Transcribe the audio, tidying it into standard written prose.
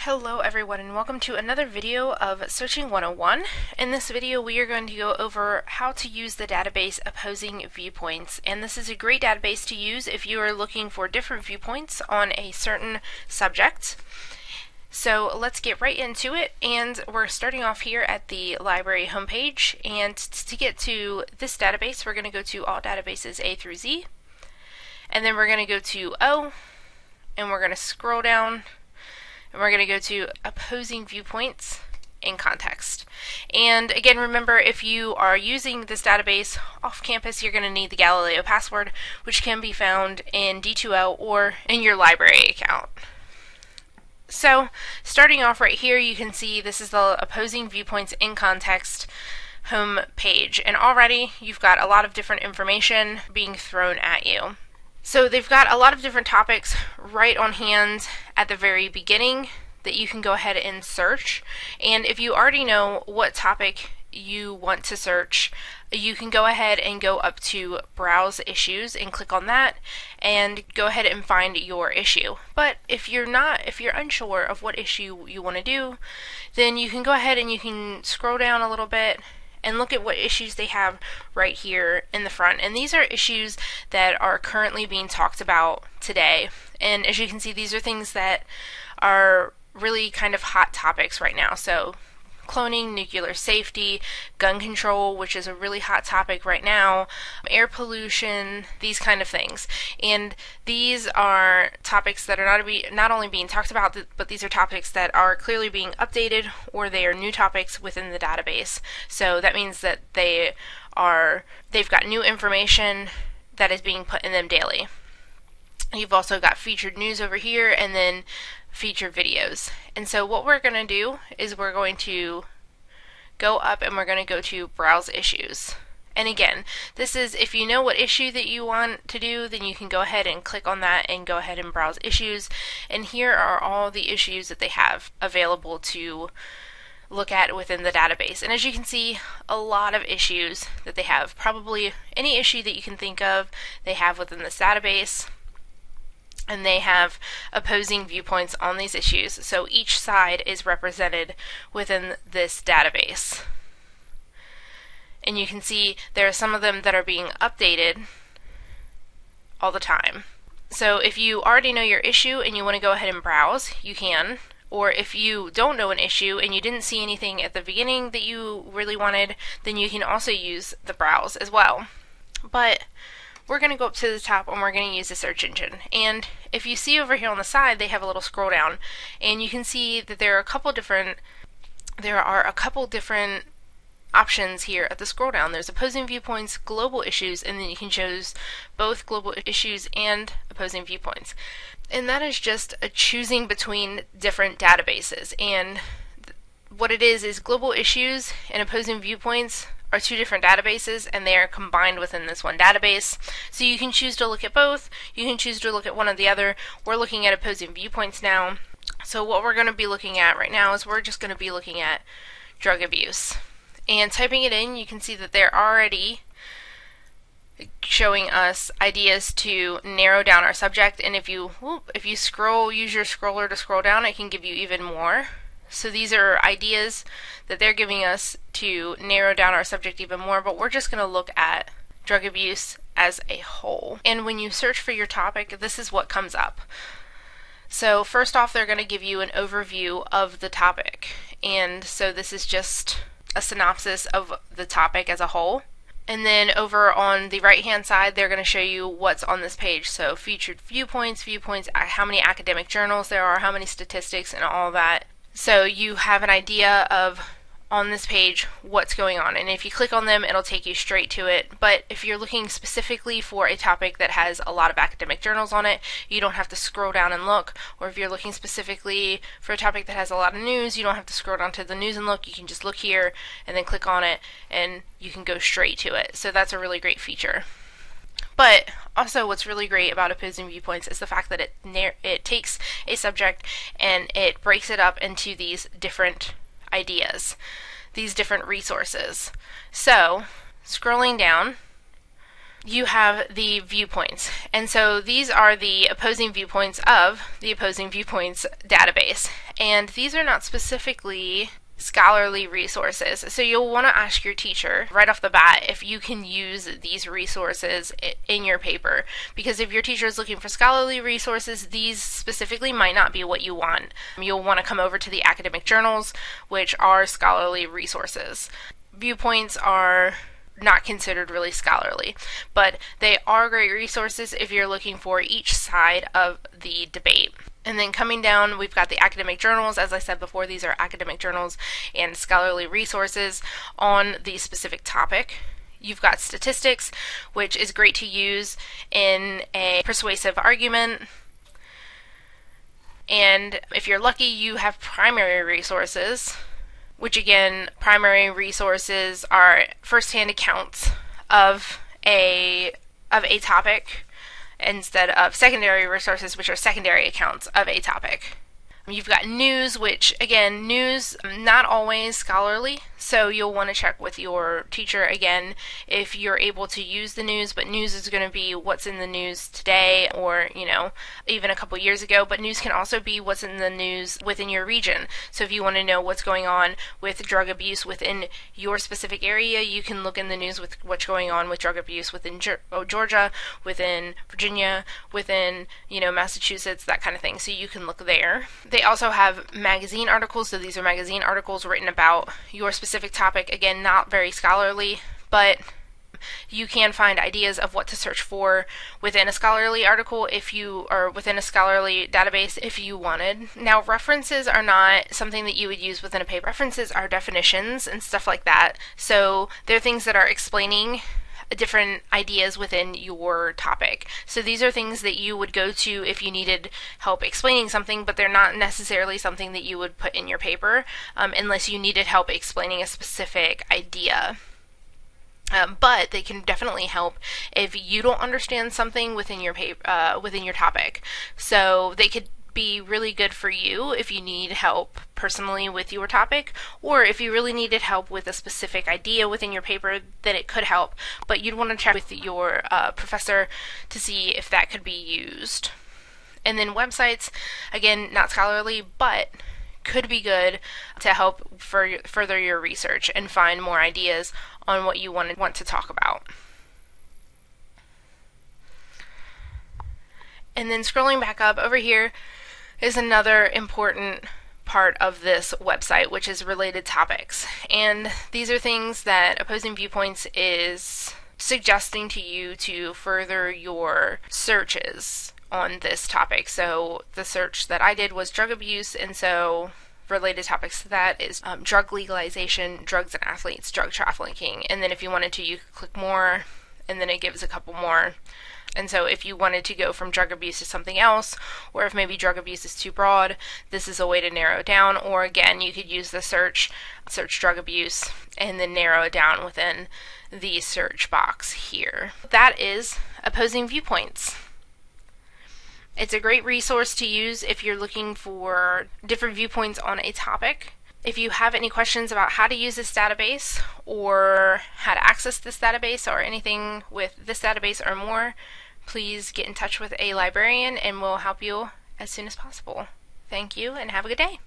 Hello everyone and welcome to another video of Searching 101. In this video we are going to go over how to use the database Opposing Viewpoints, and this is a great database to use if you are looking for different viewpoints on a certain subject. So let's get right into it, and we're starting off here at the library homepage, and to get to this database we're going to go to all databases A through Z, and then we're going to go to O, and we're going to scroll down and we're going to go to Opposing Viewpoints in Context. And again, remember, if you are using this database off campus, you're going to need the Galileo password, which can be found in D2L or in your library account. So, starting off right here, you can see this is the Opposing Viewpoints in Context home page, and already you've got a lot of different information being thrown at you. So they've got a lot of different topics right on hand at the very beginning that you can go ahead and search. And if you already know what topic you want to search, you can go ahead and go up to Browse Issues and click on that and go ahead and find your issue. But if you're unsure of what issue you want to do, then you can go ahead and you can scroll down a little bit and look at what issues they have right here in the front. And these are issues that are currently being talked about today. And as you can see, these are things that are really kind of hot topics right now. So cloning, nuclear safety, gun control, which is a really hot topic right now, air pollution, these kind of things. And these are topics that are not only being talked about, but these are topics that are clearly being updated, or they are new topics within the database. So that means that they've got new information that is being put in them daily. You've also got featured news over here, and then featured videos. And so what we're going to do is we're going to go up and we're going to go to Browse Issues. And again, this is if you know what issue that you want to do, then you can go ahead and click on that and go ahead and browse issues. And here are all the issues that they have available to look at within the database. And as you can see, a lot of issues that they have. Probably any issue that you can think of, they have within this database. And they have opposing viewpoints on these issues, so each side is represented within this database. And you can see there are some of them that are being updated all the time. So if you already know your issue and you want to go ahead and browse, you can. Or if you don't know an issue and you didn't see anything at the beginning that you really wanted, then you can also use the browse as well. But we're going to go up to the top and we're going to use the search engine. And if you see over here on the side, they have a little scroll down, and you can see that there are a couple different options here at the scroll down. There's Opposing Viewpoints, Global Issues, and then you can choose both Global Issues and Opposing Viewpoints. And that is just a choosing between different databases. And what it is Global Issues and Opposing Viewpoints are two different databases, and they are combined within this one database. So you can choose to look at both, you can choose to look at one or the other. We're looking at Opposing Viewpoints now. So what we're going to be looking at right now is we're just going to be looking at drug abuse. And typing it in, you can see that they're already showing us ideas to narrow down our subject, and if you scroll, use your scroller to scroll down, it can give you even more. So these are ideas that they're giving us to narrow down our subject even more, but we're just going to look at drug abuse as a whole. And when you search for your topic, this is what comes up. So first off, they're going to give you an overview of the topic. And so this is just a synopsis of the topic as a whole. And then over on the right hand side, they're going to show you what's on this page. So featured viewpoints, how many academic journals there are, how many statistics, and all that. So you have an idea of, on this page, what's going on. And if you click on them, it'll take you straight to it. But if you're looking specifically for a topic that has a lot of academic journals on it, you don't have to scroll down and look. Or if you're looking specifically for a topic that has a lot of news, you don't have to scroll down to the news and look. You can just look here and then click on it, and you can go straight to it. So that's a really great feature. But also what's really great about Opposing Viewpoints is the fact that it takes a subject and it breaks it up into these different ideas, these different resources. So scrolling down, you have the viewpoints. And so these are the opposing viewpoints of the Opposing Viewpoints database. And these are not specifically scholarly resources. So you'll want to ask your teacher right off the bat if you can use these resources in your paper. Because if your teacher is looking for scholarly resources, these specifically might not be what you want. You'll want to come over to the academic journals, which are scholarly resources. Viewpoints are not considered really scholarly, but they are great resources if you're looking for each side of the debate. And then coming down, we've got the academic journals. As I said before, these are academic journals and scholarly resources on the specific topic. You've got statistics, which is great to use in a persuasive argument. And if you're lucky, you have primary resources, which again, primary resources are first-hand accounts of a topic instead of secondary resources, which are secondary accounts of a topic. You've got news, which again, news not always scholarly, so you'll want to check with your teacher again if you're able to use the news, but news is going to be what's in the news today or, even a couple years ago, but news can also be what's in the news within your region. So if you want to know what's going on with drug abuse within your specific area, you can look in the news with what's going on with drug abuse within Georgia, within Virginia, within, Massachusetts, that kind of thing. So you can look there. They also have magazine articles, so these are magazine articles written about your specific topic. Again, not very scholarly, but you can find ideas of what to search for within a scholarly article or within a scholarly database if you wanted. Now, references are not something that you would use within a paper. References are definitions and stuff like that. So they're things that are explaining different ideas within your topic. So these are things that you would go to if you needed help explaining something, but they're not necessarily something that you would put in your paper unless you needed help explaining a specific idea. But they can definitely help if you don't understand something within your within your topic. So they could be really good for you if you need help personally with your topic, or if you really needed help with a specific idea within your paper, then it could help. But you'd want to check with your professor to see if that could be used. And then websites, again, not scholarly, but could be good to help further your research and find more ideas on what you want to talk about. And then scrolling back up over here is another important part of this website, which is related topics. And these are things that Opposing Viewpoints is suggesting to you to further your searches on this topic. So the search that I did was drug abuse, and so related topics to that is drug legalization, drugs and athletes, drug trafficking. And then if you wanted to, you could click more, and then it gives a couple more. And so if you wanted to go from drug abuse to something else, or if maybe drug abuse is too broad, this is a way to narrow it down. Or again, you could use the search drug abuse, and then narrow it down within the search box here. That is Opposing Viewpoints. It's a great resource to use if you're looking for different viewpoints on a topic. If you have any questions about how to use this database, or how to access this database, or anything with this database or more, please get in touch with a librarian and we'll help you as soon as possible. Thank you and have a good day.